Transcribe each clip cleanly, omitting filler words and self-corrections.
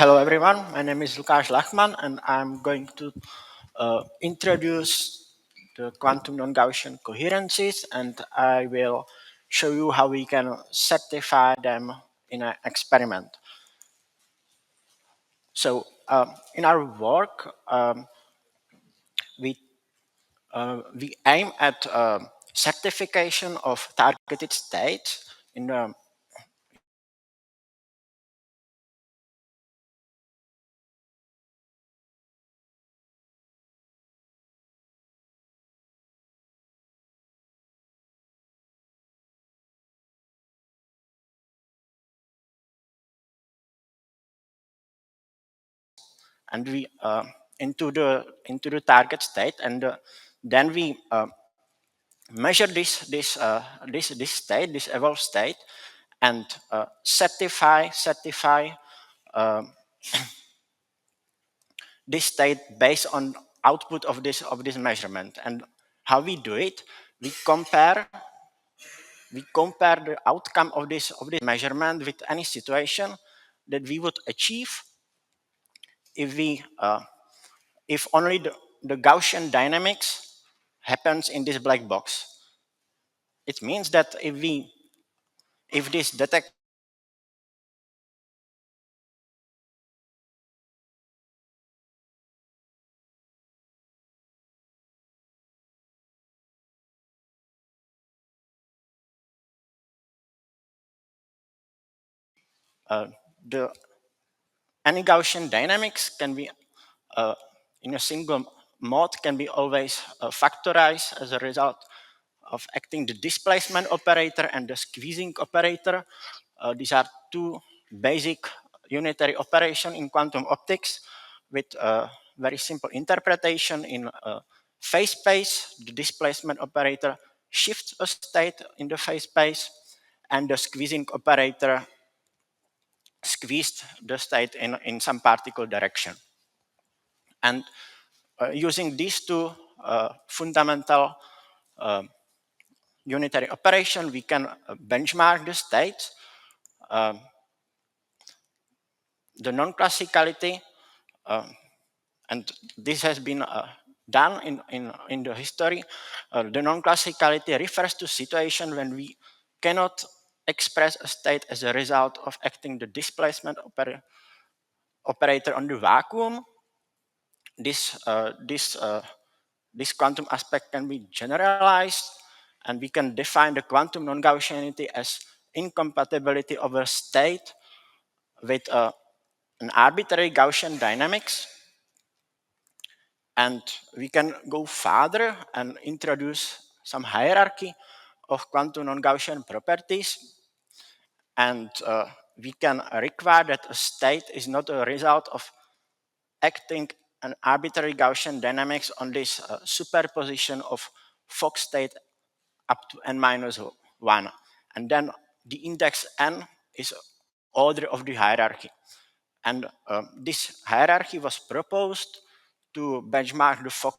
Hello everyone, my name is Lukaš Lachman and I'm going to introduce the quantum non-Gaussian coherences, and I will show you how we can certify them in an experiment. So in our work, we aim at certification of targeted states in the and we into the target state, and then we measure this state, this evolved state, and certify um, this state based on output of this measurement. And how we do it? We compare the outcome of this measurement with any situation that we would achieve if we if only the Gaussian dynamics happens in this black box. It means that if this detect uh, the any Gaussian dynamics can be in a single mode can be always factorized as a result of acting the displacement operator and the squeezing operator. These are two basic unitary operation in quantum optics with a very simple interpretation. In phase space, the displacement operator shifts a state in the phase space, and the squeezing operator squeezed the state in some particle direction. And using these two fundamental uh, unitary operation, we can benchmark the states. Um, the non-classicality, and this has been done in the history. The non-classicality refers to situation when we cannot express a state as a result of acting the displacement operator on the vacuum. This quantum aspect can be generalized, and we can define the quantum non-Gaussianity as incompatibility of a state with an arbitrary Gaussian dynamics. And we can go further and introduce some hierarchy of quantum non-Gaussian properties. And we can require that a state is not a result of acting an arbitrary Gaussian dynamics on this superposition of Fock state up to n minus 1. And then the index n is order of the hierarchy. And this hierarchy was proposed to benchmark the Fock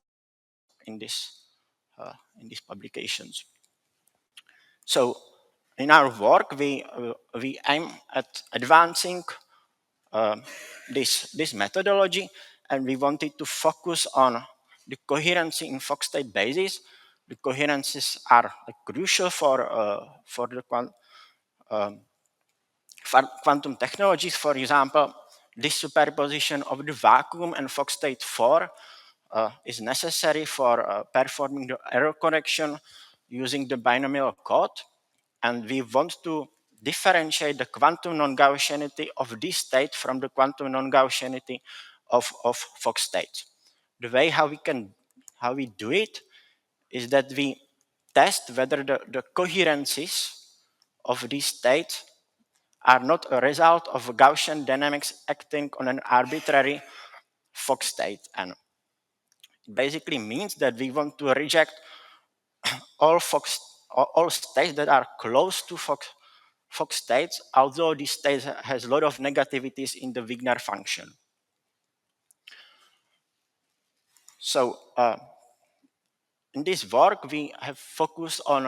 in these publications. So in our work, we aim at advancing uh, this methodology, and we wanted to focus on the coherency in Fock state basis. The coherences are crucial for the quantum technologies. For example, this superposition of the vacuum and Fock state 4 is necessary for performing the error correction using the binomial code. And we want to differentiate the quantum non-Gaussianity of this state from the quantum non-Gaussianity of Fock states. The way how we do it is that we test whether the coherences of these states are not a result of Gaussian dynamics acting on an arbitrary Fock state. And it basically means that we want to reject all states that are close to Fock states, although this state has a lot of negativities in the Wigner function. So in this work, we have focused on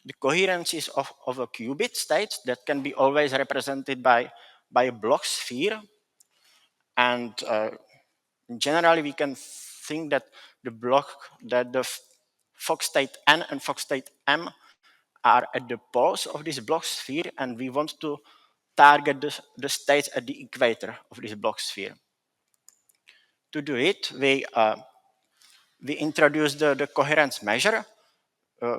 the coherences of a qubit states that can be always represented by a Bloch sphere. And generally, we can think that the Fock state N and Fock state M are at the poles of this Bloch sphere, and we want to target the states at the equator of this Bloch sphere. To do it, we introduce the coherence measure,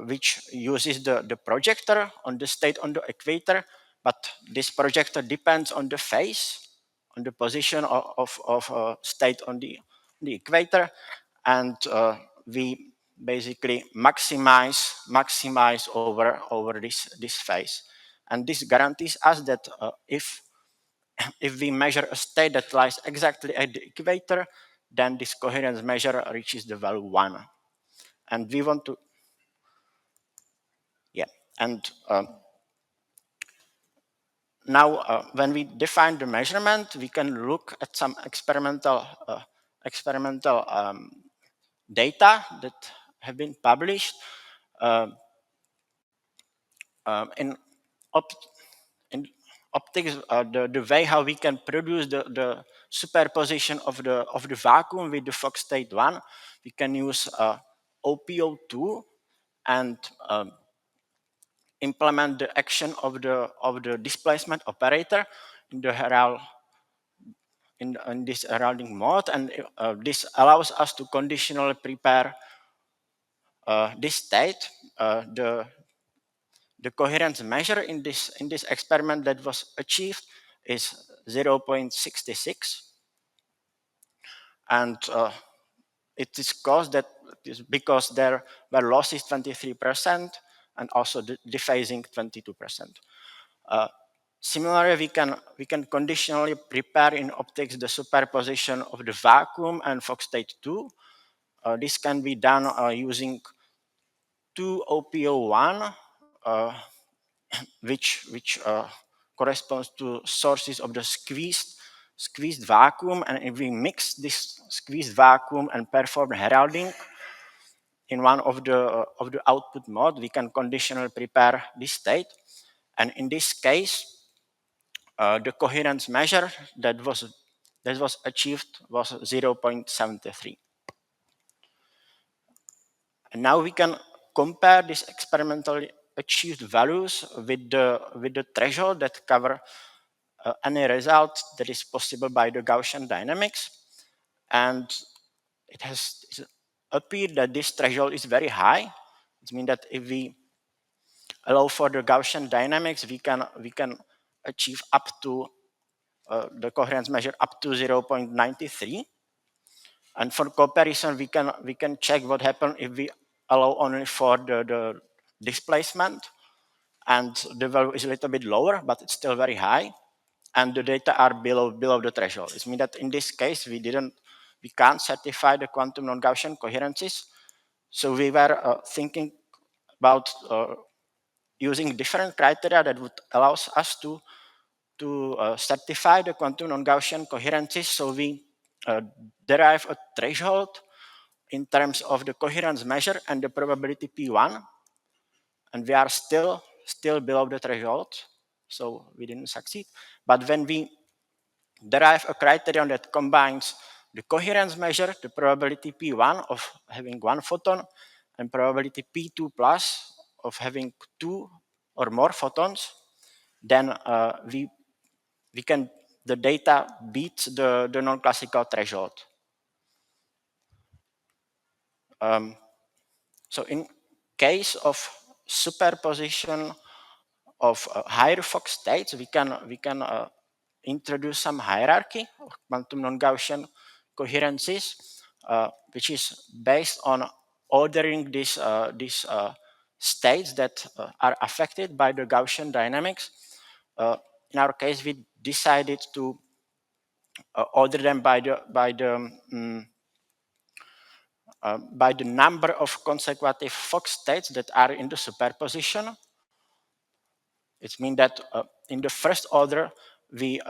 which uses the projector on the state on the equator, but this projector depends on the phase, on the position of state on the equator, and we basically maximize over this phase. And this guarantees us that if we measure a state that lies exactly at the equator, then this coherence measure reaches the value 1. And we want to, yeah, and now when we define the measurement, we can look at some experimental data that have been published in, in optics. The way how we can produce the superposition of the vacuum with the Fock state 1, we can use OPO2 and implement the action of the displacement operator in the in this heralding mode, and this allows us to conditionally prepare this state. The coherence measure in this experiment that was achieved is 0.66, and it is caused that is because there were losses 23% and also the dephasing 22%. Similarly, we can conditionally prepare in optics the superposition of the vacuum and Fock state 2. This can be done using 2OPO1, which corresponds to sources of the squeezed vacuum, and if we mix this squeezed vacuum and perform heralding in one of the output mode, we can conditionally prepare this state. And in this case, the coherence measure that was achieved was 0.73. And now we can compare these experimentally achieved values with the threshold that cover any result that is possible by the Gaussian dynamics. And it has appeared that this threshold is very high. It means that if we allow for the Gaussian dynamics, we can achieve up to the coherence measure up to 0.93. And for comparison, we can check what happens if we allow only for the displacement, and the value is a little bit lower, but it's still very high, and the data are below the threshold. It means that in this case we can't certify the quantum non-Gaussian coherences. So we were thinking about using different criteria that would allow us to certify the quantum non-Gaussian coherences. So we derive a threshold in terms of the coherence measure and the probability P1, and we are still below the threshold, so we didn't succeed. But when we derive a criterion that combines the coherence measure, the probability P1 of having one photon, and probability P2 plus of having two or more photons, then the data beats the non-classical threshold. So in case of superposition of higher Fock states, we can introduce some hierarchy of quantum non-Gaussian coherences, which is based on ordering these states that are affected by the Gaussian dynamics. In our case, we decided to order them by the number of consecutive Fock states that are in the superposition. It means that in the first order, we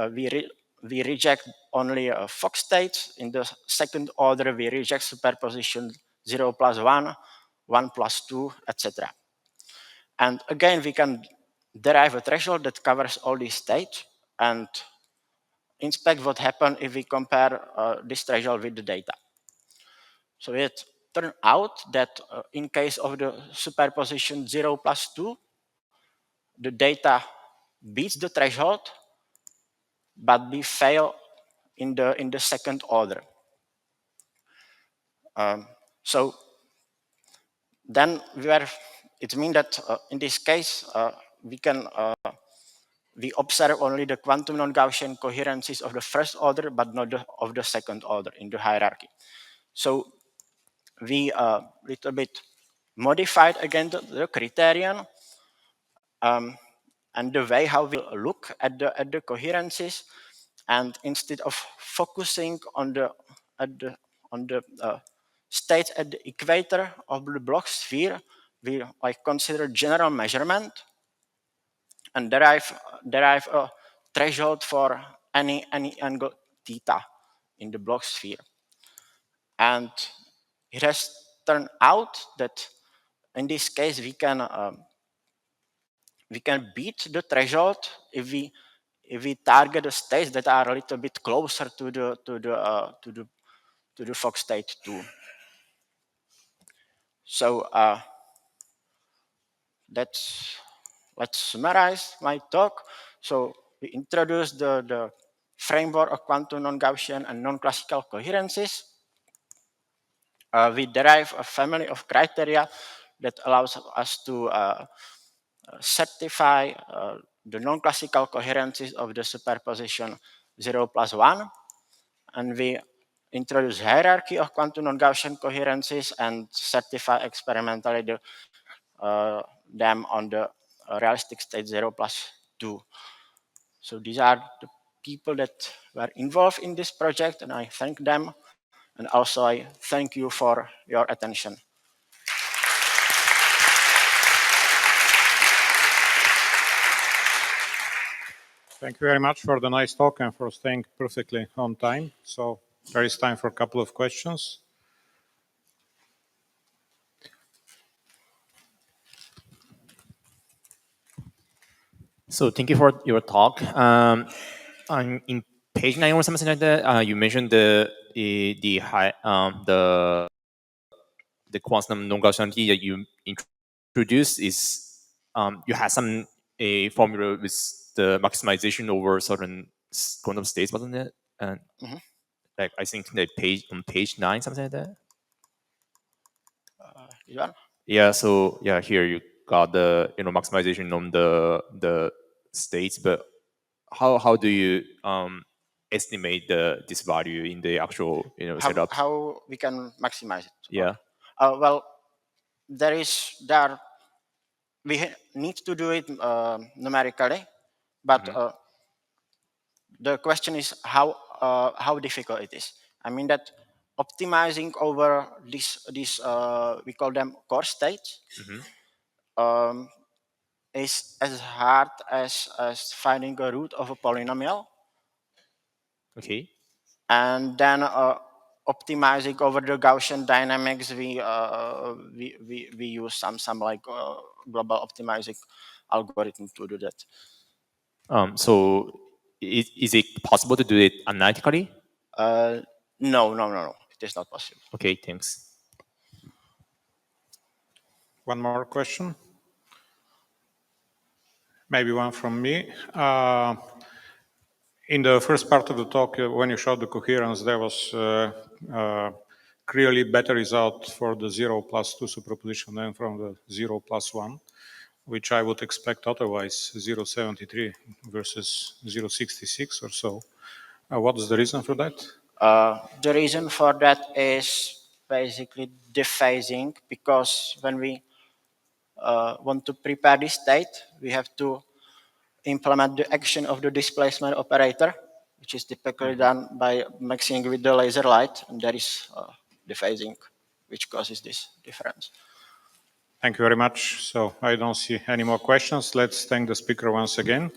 reject only Fock states. In the second order, we reject superposition 0 plus 1, 1 plus 2, etc. And again, we can derive a threshold that covers all these states. And inspect what happens if we compare this threshold with the data. So it turned out that in case of the superposition 0 plus 2, the data beats the threshold, but we fail in the second order. So then it means that in this case we observe only the quantum non-Gaussian coherences of the first order, but not of the second order in the hierarchy. So we little bit modified again the criterion and the way how we look at the coherences, and instead of focusing on the states at the equator of the Bloch sphere, we consider general measurement and derive a threshold for any angle theta in the Bloch sphere. And it has turned out that in this case we can beat the threshold if we target the states that are a little bit closer to the Fock state 2. So let's summarize my talk. So we introduced the framework of quantum non-Gaussian and non-classical coherences. We derive a family of criteria that allows us to certify the non-classical coherences of the superposition 0 plus 1. And we introduce hierarchy of quantum non-Gaussian coherences and certify experimentally them on the realistic state 0 plus 2. So these are the people that were involved in this project, and I thank them. And also I thank you for your attention. Thank you very much for the nice talk and for staying perfectly on time. So there is time for a couple of questions. So thank you for your talk. On in page 9 or something like that, you mentioned the quantum non-Gaussianity that you introduced is you had some a formula with the maximization over certain quantum states, wasn't it? And like I think the on page 9, something like that. Yeah. So yeah, here you got the maximization on the states, but how do you estimate this value in the actual setup? How we can maximize it? Yeah. Well, we need to do it numerically, but the question is how difficult it is. I mean that optimizing over these we call them core states is as hard as finding a root of a polynomial. Okay. And then optimizing over the Gaussian dynamics, we use some like global optimizing algorithm to do that. So is it possible to do it analytically? No. It is not possible. Okay, thanks. One more question. Maybe one from me. In the first part of the talk, when you showed the coherence, there was clearly better result for the 0 plus 2 superposition than from the 0 plus 1, which I would expect otherwise, 0.73 versus 0.66 or so. What is the reason for that? The reason for that is basically dephasing, because when we want to prepare this state, we have to implement the action of the displacement operator, which is typically done by mixing with the laser light, and there is dephasing, which causes this difference. Thank you very much. So I don't see any more questions. Let's thank the speaker once again.